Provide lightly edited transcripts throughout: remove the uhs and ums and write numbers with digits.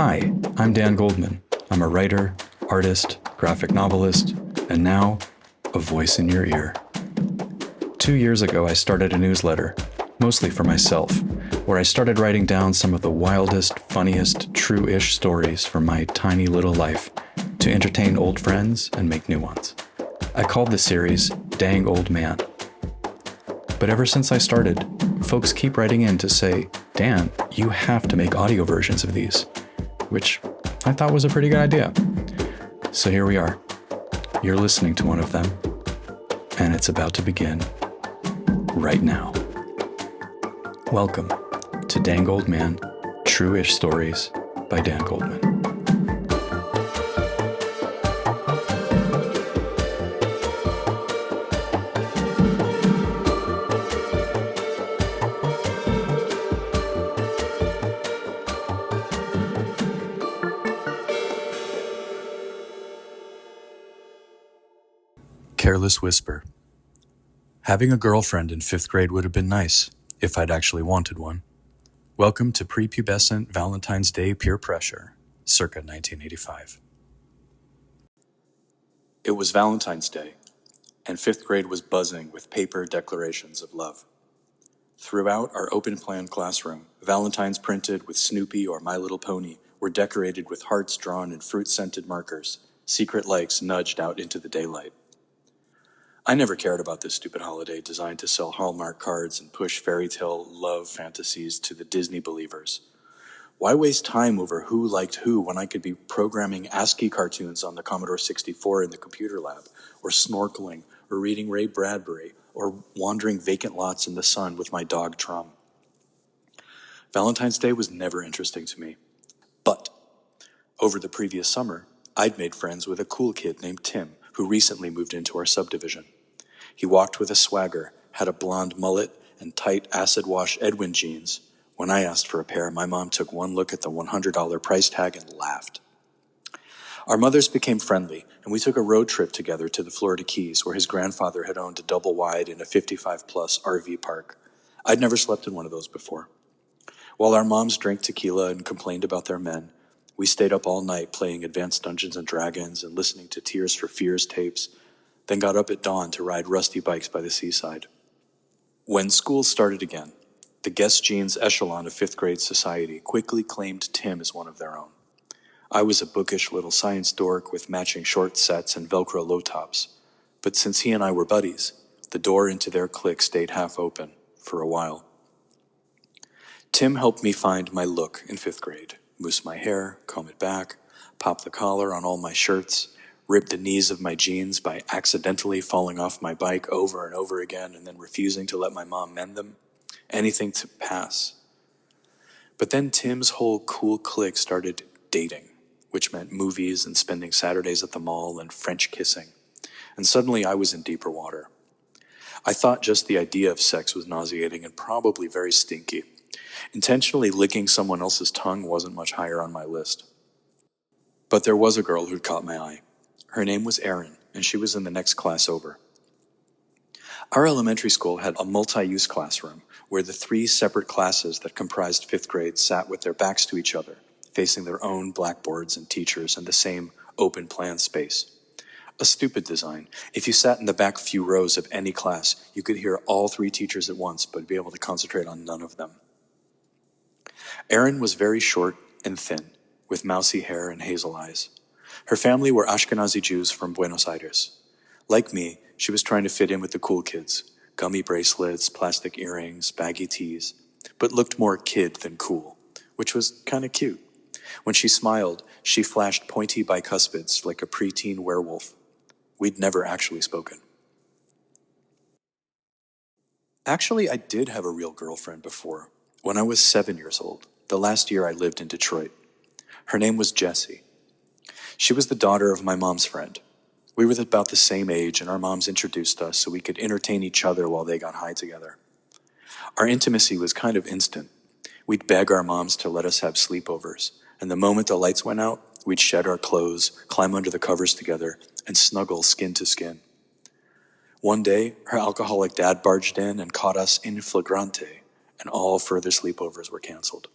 Hi, I'm Dan Goldman. I'm a writer, artist, graphic novelist, and now, a voice in your ear. 2 years ago, I started a newsletter, mostly for myself, where I started writing down some of the wildest, funniest, true-ish stories from my tiny little life to entertain old friends and make new ones. I called the series Dang Old Man. But ever since I started, folks keep writing in to say, Dan, you have to make audio versions of these, which I thought was a pretty good idea. So here we are. You're listening to one of them, and it's about to begin right now. Welcome to Dang Old Man, True-ish Stories by Dan Goldman. Careless Whisper. Having a girlfriend in 5th grade would have been nice, if I'd actually wanted one. Welcome to pre-pubescent Valentine's Day peer pressure, circa 1985. It was Valentine's Day, and 5th grade was buzzing with paper declarations of love. Throughout our open-plan classroom, Valentines printed with Snoopy or My Little Pony were decorated with hearts drawn in fruit-scented markers, secret likes nudged out into the daylight. I never cared about this stupid holiday designed to sell Hallmark cards and push fairy tale love fantasies to the Disney believers. Why waste time over who liked who when I could be programming ASCII cartoons on the Commodore 64 in the computer lab, or snorkeling, or reading Ray Bradbury, or wandering vacant lots in the sun with my dog Trum? Valentine's Day was never interesting to me. But over the previous summer, I'd made friends with a cool kid named Tim, who recently moved into our subdivision. He walked with a swagger, had a blonde mullet, and tight acid-wash Edwin jeans. When I asked for a pair, my mom took one look at the $100 price tag and laughed. Our mothers became friendly, and we took a road trip together to the Florida Keys, where his grandfather had owned a double-wide in a 55-plus RV park. I'd never slept in one of those before. While our moms drank tequila and complained about their men, we stayed up all night playing Advanced Dungeons & Dragons and listening to Tears for Fears tapes, then got up at dawn to ride rusty bikes by the seaside. When school started again, the Guess Jeans echelon of 5th grade society quickly claimed Tim as one of their own. I was a bookish little science dork with matching short sets and Velcro low tops, but since he and I were buddies, the door into their clique stayed half open for a while. Tim helped me find my look in 5th grade. Mousse my hair, comb it back, pop the collar on all my shirts, rip the knees of my jeans by accidentally falling off my bike over and over again and then refusing to let my mom mend them. Anything to pass. But then Tim's whole cool clique started dating, which meant movies and spending Saturdays at the mall and French kissing. And suddenly I was in deeper water. I thought just the idea of sex was nauseating and probably very stinky. Intentionally licking someone else's tongue wasn't much higher on my list. But there was a girl who'd caught my eye. Her name was Erin, and she was in the next class over. Our elementary school had a multi-use classroom where the 3 separate classes that comprised 5th grade sat with their backs to each other, facing their own blackboards and teachers in the same open plan space. A stupid design. If you sat in the back few rows of any class, you could hear all 3 teachers at once, but be able to concentrate on none of them. Erin was very short and thin, with mousy hair and hazel eyes. Her family were Ashkenazi Jews from Buenos Aires. Like me, she was trying to fit in with the cool kids. Gummy bracelets, plastic earrings, baggy tees, but looked more kid than cool, which was kind of cute. When she smiled, she flashed pointy bicuspids like a preteen werewolf. We'd never actually spoken. Actually, I did have a real girlfriend before, when I was 7 years old, the last year I lived in Detroit. Her name was Jessie. She was the daughter of my mom's friend. We were about the same age, and our moms introduced us so we could entertain each other while they got high together. Our intimacy was kind of instant. We'd beg our moms to let us have sleepovers, and the moment the lights went out, we'd shed our clothes, climb under the covers together, and snuggle skin to skin. One day, her alcoholic dad barged in and caught us in flagrante, and all further sleepovers were canceled.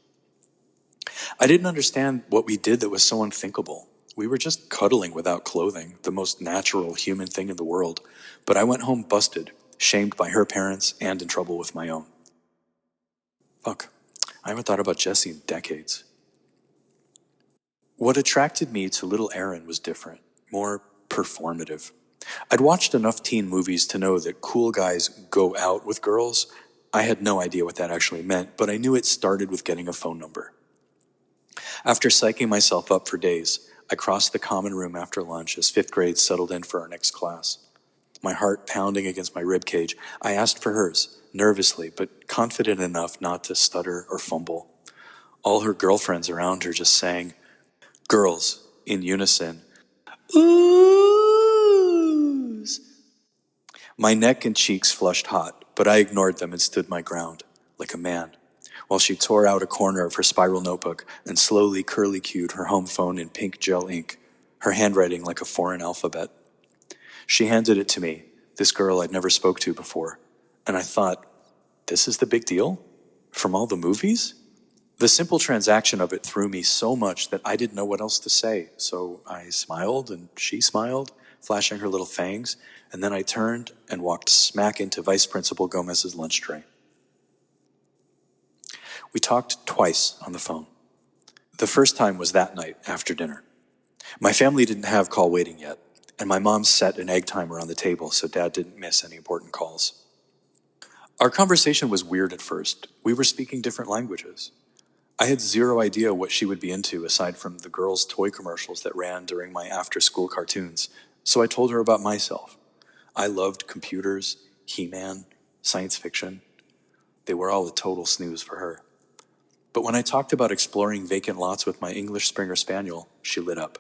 I didn't understand what we did that was so unthinkable. We were just cuddling without clothing, the most natural human thing in the world. But I went home busted, shamed by her parents, and in trouble with my own. Fuck, I haven't thought about Jesse in decades. What attracted me to little Aaron was different, more performative. I'd watched enough teen movies to know that cool guys go out with girls. I had no idea what that actually meant, but I knew it started with getting a phone number. After psyching myself up for days, I crossed the common room after lunch as fifth grade settled in for our next class. My heart pounding against my ribcage, I asked for hers, nervously, but confident enough not to stutter or fumble. All her girlfriends around her just sang, girls, in unison, oohs. My neck and cheeks flushed hot, but I ignored them and stood my ground, like a man, while she tore out a corner of her spiral notebook and slowly curly-cued her home phone in pink gel ink, her handwriting like a foreign alphabet. She handed it to me, this girl I'd never spoke to before, and I thought, this is the big deal? From all the movies? The simple transaction of it threw me so much that I didn't know what else to say, so I smiled and she smiled, flashing her little fangs, and then I turned and walked smack into Vice Principal Gomez's lunch tray. We talked twice on the phone. The first time was that night after dinner. My family didn't have call waiting yet, and my mom set an egg timer on the table so Dad didn't miss any important calls. Our conversation was weird at first. We were speaking different languages. I had zero idea what she would be into aside from the girls' toy commercials that ran during my after-school cartoons, so I told her about myself. I loved computers, He-Man, science fiction. They were all a total snooze for her. But when I talked about exploring vacant lots with my English Springer Spaniel, she lit up.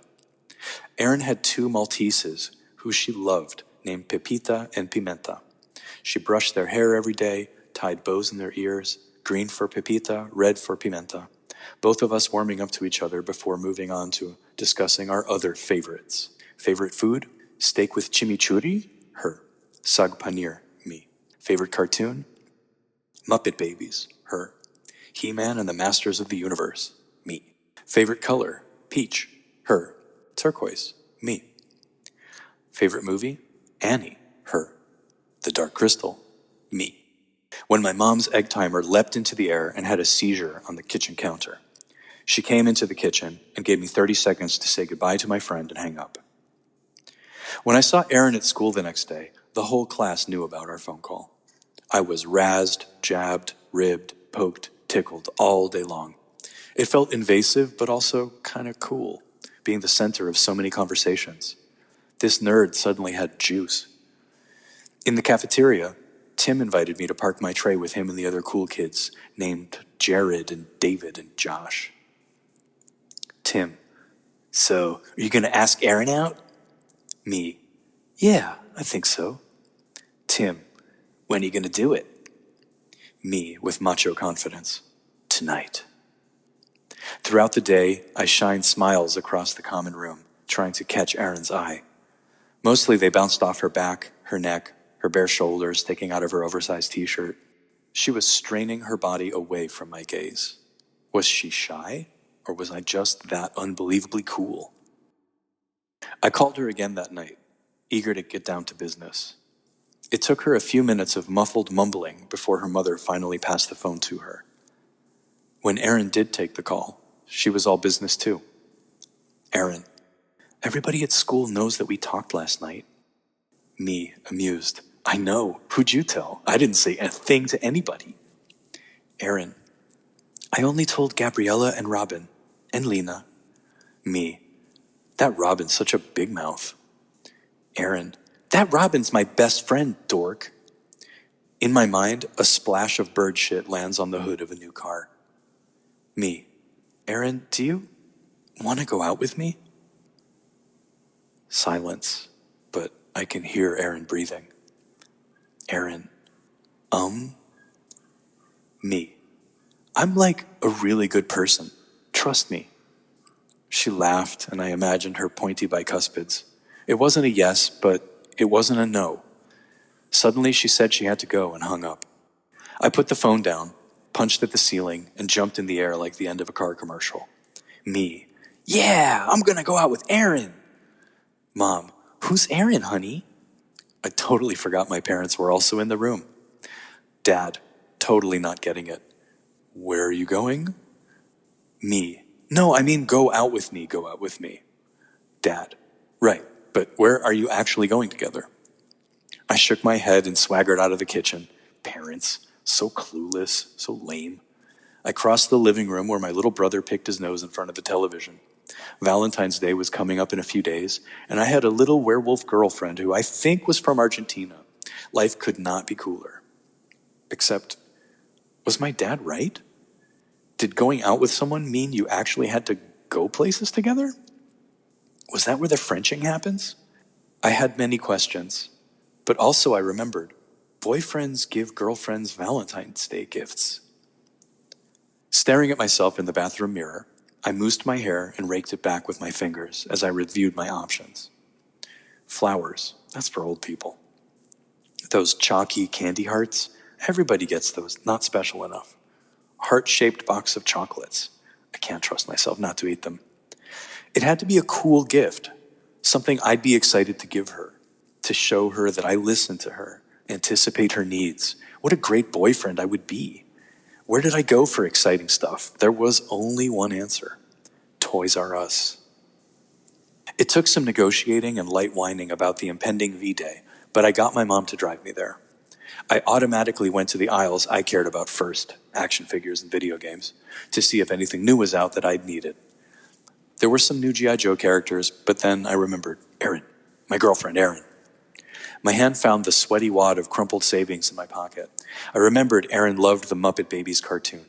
Erin had 2 Malteses who she loved, named Pepita and Pimenta. She brushed their hair every day, tied bows in their ears, green for Pepita, red for Pimenta, both of us warming up to each other before moving on to discussing our other favorites. Favorite food? Steak with chimichurri? Her. Sag paneer? Me. Favorite cartoon? Muppet Babies? Her. He-Man and the Masters of the Universe? Me. Favorite color? Peach? Her. Turquoise? Me. Favorite movie? Annie? Her. The Dark Crystal? Me. When my mom's egg timer leapt into the air and had a seizure on the kitchen counter. She came into the kitchen and gave me 30 seconds to say goodbye to my friend and hang up. When I saw Erin at school the next day, the whole class knew about our phone call. I was razzed, jabbed, ribbed, poked, tickled all day long. It felt invasive, but also kind of cool, being the center of so many conversations. This nerd suddenly had juice. In the cafeteria, Tim invited me to park my tray with him and the other cool kids, named Jared and David and Josh. Tim: so, are you going to ask Erin out? Me: yeah, I think so. Tim: when are you going to do it? Me, with macho confidence: tonight. Throughout the day, I shined smiles across the common room, trying to catch Erin's eye. Mostly they bounced off her back, her neck, her bare shoulders sticking out of her oversized t-shirt. She was straining her body away from my gaze. Was she shy, or was I just that unbelievably cool? I called her again that night, eager to get down to business. It took her a few minutes of muffled mumbling before her mother finally passed the phone to her. When Erin did take the call, she was all business too. Erin: everybody at school knows that we talked last night. Me, amused: I know. Who'd you tell? I didn't say a thing to anybody. Erin: I only told Gabriella and Robin, and Lena. Me: that Robin's such a big mouth. Erin: that Robin's my best friend, dork. In my mind, a splash of bird shit lands on the hood of a new car. Me: Erin, do you want to go out with me? Silence, but I can hear Erin breathing. Erin: Me: I'm like a really good person. Trust me. She laughed, and I imagined her pointy bicuspids. It wasn't a yes, but it wasn't a no. Suddenly, she said she had to go and hung up. I put the phone down, punched at the ceiling, and jumped in the air like the end of a car commercial. Me. Yeah, I'm gonna go out with Aaron. Mom. Who's Aaron, honey? I totally forgot my parents were also in the room. Dad. Totally not getting it. Where are you going? Me. No, I mean go out with me, go out with me. Dad. Right, but where are you actually going together? I shook my head and swaggered out of the kitchen. Parents. So clueless, so lame. I crossed the living room where my little brother picked his nose in front of the television. Valentine's Day was coming up in a few days, and I had a little werewolf girlfriend who I think was from Argentina. Life could not be cooler. Except, was my dad right? Did going out with someone mean you actually had to go places together? Was that where the Frenching happens? I had many questions, but also I remembered, boyfriends give girlfriends Valentine's Day gifts. Staring at myself in the bathroom mirror, I moussed my hair and raked it back with my fingers as I reviewed my options. Flowers, that's for old people. Those chalky candy hearts, everybody gets those, not special enough. Heart-shaped box of chocolates. I can't trust myself not to eat them. It had to be a cool gift, something I'd be excited to give her, to show her that I listen to her, anticipate her needs. What a great boyfriend I would be. Where did I go for exciting stuff? There was only one answer. Toys R Us. It took some negotiating and light whining about the impending V-Day, but I got my mom to drive me there. I automatically went to the aisles I cared about first, action figures and video games, to see if anything new was out that I'd needed. There were some new G.I. Joe characters, but then I remembered Erin, my girlfriend Erin. My hand found the sweaty wad of crumpled savings in my pocket. I remembered Erin loved the Muppet Babies cartoon.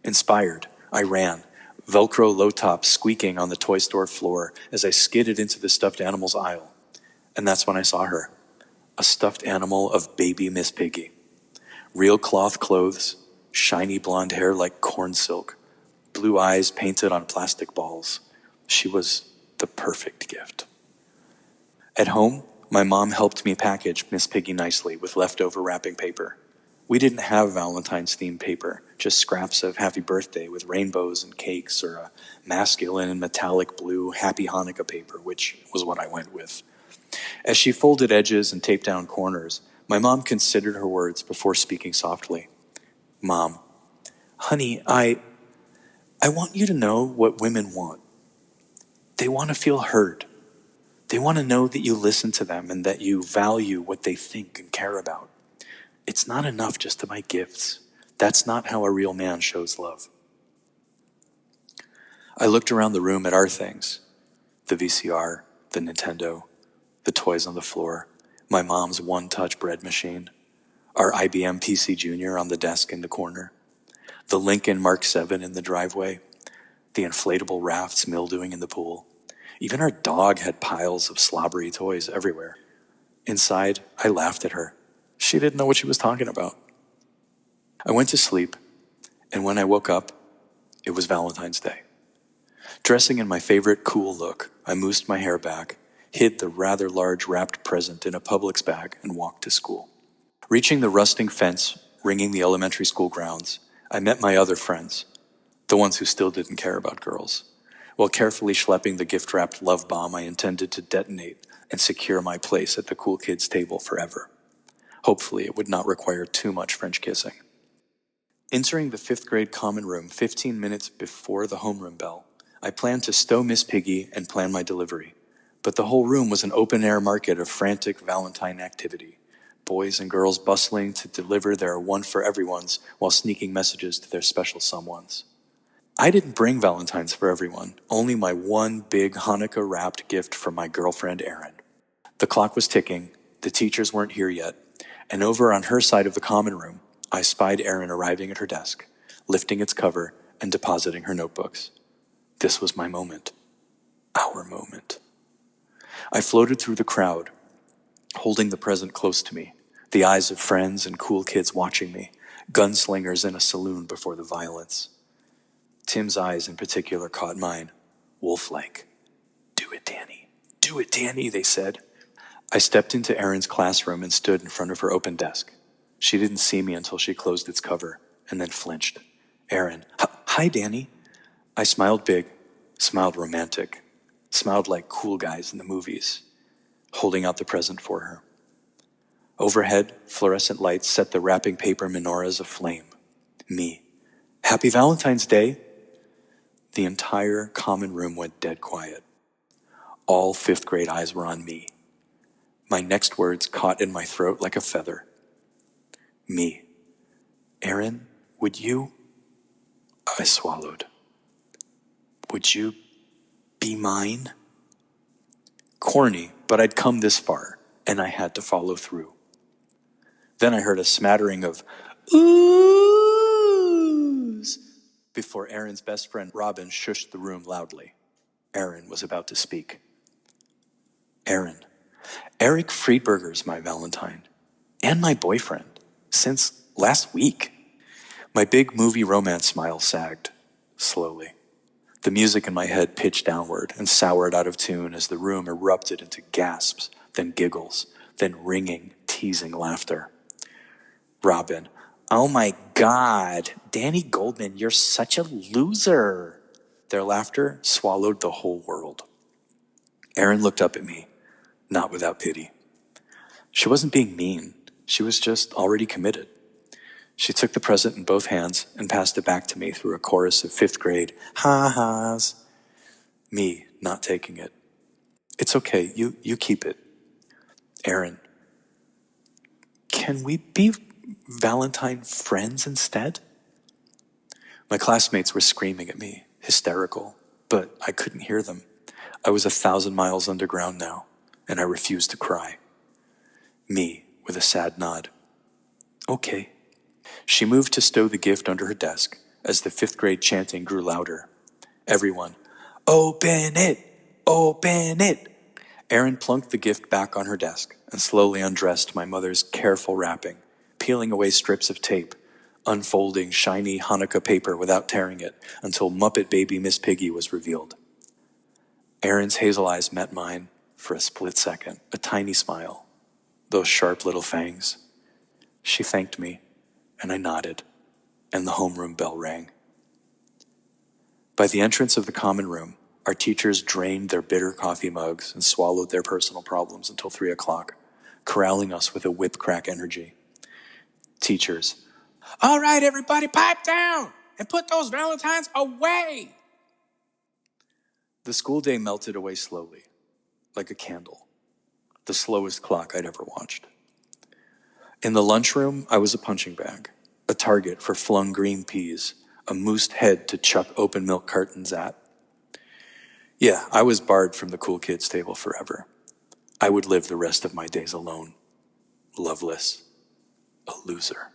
Inspired, I ran, Velcro low tops squeaking on the toy store floor as I skidded into the stuffed animals aisle. And that's when I saw her, a stuffed animal of baby Miss Piggy. Real cloth clothes, shiny blonde hair like corn silk, blue eyes painted on plastic balls. She was the perfect gift. At home, my mom helped me package Miss Piggy nicely with leftover wrapping paper. We didn't have Valentine's themed paper, just scraps of Happy Birthday with rainbows and cakes, or a masculine and metallic blue Happy Hanukkah paper, which was what I went with. As she folded edges and taped down corners, my mom considered her words before speaking softly. Mom, honey, I want you to know what women want. They want to feel heard. They want to know that you listen to them and that you value what they think and care about. It's not enough just to buy gifts. That's not how a real man shows love. I looked around the room at our things. The VCR, the Nintendo, the toys on the floor, my mom's one-touch bread machine, our IBM PC Junior on the desk in the corner, the Lincoln Mark VII in the driveway, the inflatable rafts mildewing in the pool. Even our dog had piles of slobbery toys everywhere. Inside, I laughed at her. She didn't know what she was talking about. I went to sleep, and when I woke up, it was Valentine's Day. Dressing in my favorite cool look, I moussed my hair back, hid the rather large wrapped present in a Publix bag, and walked to school. Reaching the rusting fence ringing the elementary school grounds, I met my other friends, the ones who still didn't care about girls, while carefully schlepping the gift-wrapped love bomb I intended to detonate and secure my place at the cool kids' table forever. Hopefully, it would not require too much French kissing. Entering the 5th grade common room 15 minutes before the homeroom bell, I planned to stow Miss Piggy and plan my delivery. But the whole room was an open-air market of frantic Valentine activity, boys and girls bustling to deliver their one-for-everyones while sneaking messages to their special someones. I didn't bring Valentines for everyone, only my one big Hanukkah-wrapped gift from my girlfriend Erin. The clock was ticking, the teachers weren't here yet, and over on her side of the common room, I spied Erin arriving at her desk, lifting its cover and depositing her notebooks. This was my moment. Our moment. I floated through the crowd, holding the present close to me, the eyes of friends and cool kids watching me, gunslingers in a saloon before the violence. Tim's eyes in particular caught mine, wolf-like. Do it, Danny. Do it, Danny, they said. I stepped into Erin's classroom and stood in front of her open desk. She didn't see me until she closed its cover, and then flinched. Erin, hi, Danny. I smiled big, smiled romantic, smiled like cool guys in the movies, holding out the present for her. Overhead, fluorescent lights set the wrapping paper menorahs aflame. Me. Happy Valentine's Day! The entire common room went dead quiet. All fifth grade eyes were on me. My next words caught in my throat like a feather. Me. Aaron, would you? I swallowed. Would you be mine? Corny, but I'd come this far, and I had to follow through. Then I heard a smattering of oohs before Aaron's best friend Robin shushed the room loudly. Aaron was about to speak. Aaron, Eric Friedberger's my Valentine, and my boyfriend, since last week. My big movie romance smile sagged, slowly. The music in my head pitched downward and soured out of tune as the room erupted into gasps, then giggles, then ringing, teasing laughter. Robin, oh my God, Danny Goldman, you're such a loser. Their laughter swallowed the whole world. Aaron looked up at me, not without pity. She wasn't being mean. She was just already committed. She took the present in both hands and passed it back to me through a chorus of fifth grade ha-has. Me not taking it. It's okay, you keep it. Aaron, can we be Valentine friends instead? My classmates were screaming at me, hysterical, but I couldn't hear them. I was 1,000 miles underground now, and I refused to cry. Me, with a sad nod. Okay. She moved to stow the gift under her desk as the fifth grade chanting grew louder. Everyone, open it! Open it! Erin plunked the gift back on her desk and slowly undressed my mother's careful wrapping, peeling away strips of tape, unfolding shiny Hanukkah paper without tearing it until Muppet Baby Miss Piggy was revealed. Erin's hazel eyes met mine for a split second, a tiny smile, those sharp little fangs. She thanked me, and I nodded, and the homeroom bell rang. By the entrance of the common room, our teachers drained their bitter coffee mugs and swallowed their personal problems until 3 o'clock, corralling us with a whip-crack energy. Teachers, all right, everybody, pipe down and put those Valentines away. The school day melted away slowly, like a candle, the slowest clock I'd ever watched. In the lunchroom, I was a punching bag, a target for flung green peas, a moosed head to chuck open milk cartons at. Yeah, I was barred from the cool kids table forever. I would live the rest of my days alone, loveless, a loser.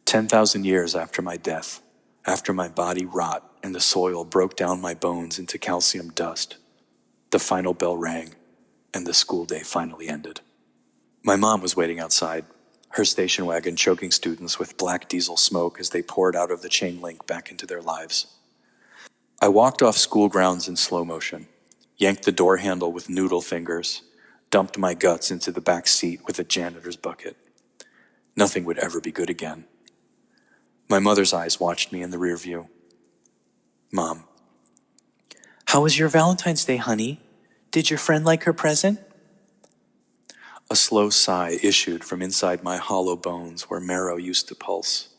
10,000 years after my death, after my body rot and the soil broke down my bones into calcium dust, the final bell rang and the school day finally ended. My mom was waiting outside, her station wagon choking students with black diesel smoke as they poured out of the chain link back into their lives. I walked off school grounds in slow motion, yanked the door handle with noodle fingers, dumped my guts into the back seat with a janitor's bucket. Nothing would ever be good again. My mother's eyes watched me in the rear view. Mom, how was your Valentine's Day, honey? Did your friend like her present? A slow sigh issued from inside my hollow bones where marrow used to pulse.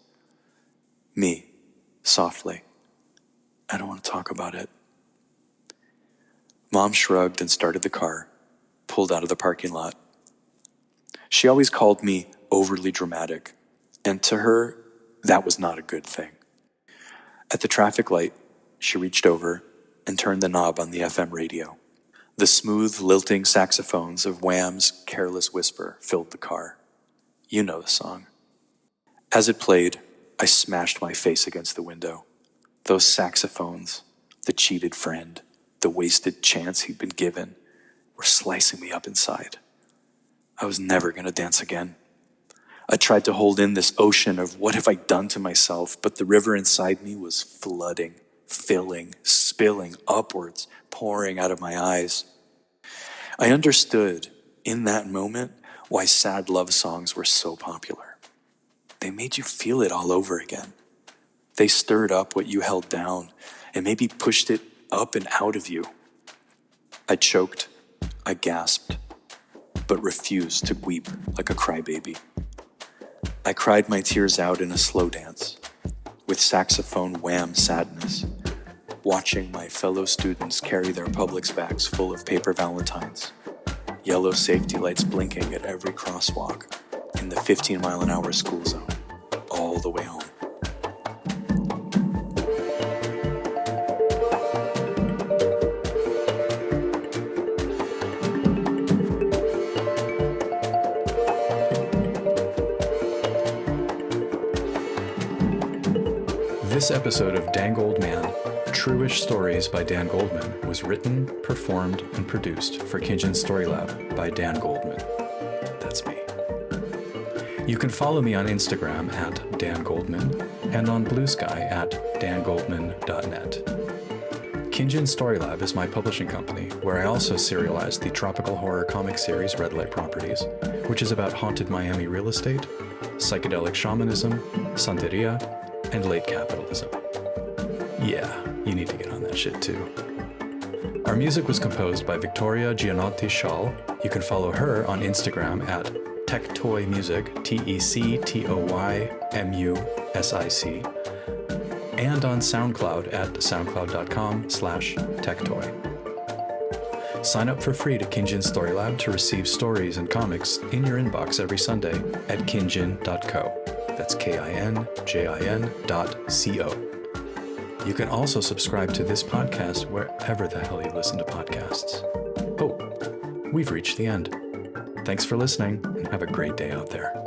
Me, softly. I don't want to talk about it. Mom shrugged and started the car, pulled out of the parking lot. She always called me overly dramatic, and to her, that was not a good thing. At the traffic light, she reached over and turned the knob on the FM radio. The smooth, lilting saxophones of Wham's Careless Whisper filled the car. You know the song. As it played, I smashed my face against the window. Those saxophones, the cheated friend, the wasted chance he'd been given, were slicing me up inside. I was never going to dance again. I tried to hold in this ocean of what have I done to myself, but the river inside me was flooding, filling, spilling upwards, pouring out of my eyes. I understood in that moment why sad love songs were so popular. They made you feel it all over again. They stirred up what you held down and maybe pushed it up and out of you. I choked, I gasped, but refused to weep like a crybaby. I cried my tears out in a slow dance, with saxophone wham sadness, watching my fellow students carry their Publix bags full of paper Valentines, yellow safety lights blinking at every crosswalk in the 15-mile-an-hour school zone, all the way home. This episode of Dan Goldman, Truish Stories by Dan Goldman, was written, performed, and produced for Kinjin Storylab by Dan Goldman. That's me. You can follow me on Instagram at Dan Goldman and on Blue Sky at dangoldman.net. Kinjin Storylab is my publishing company, where I also serialize the tropical horror comic series Red Light Properties, which is about haunted Miami real estate, psychedelic shamanism, Santeria, and late capitalism. Yeah, you need to get on that shit too. Our music was composed by Victoria Gianotti Schall. You can follow her on Instagram at TechToyMusic, TechToyMusic, and on SoundCloud at soundcloud.com/techtoy. Sign up for free to Kinjin Storylab to receive stories and comics in your inbox every Sunday at kinjin.co. That's KINJIN.co. You can also subscribe to this podcast wherever the hell you listen to podcasts. Oh, we've reached the end. Thanks for listening, and have a great day out there.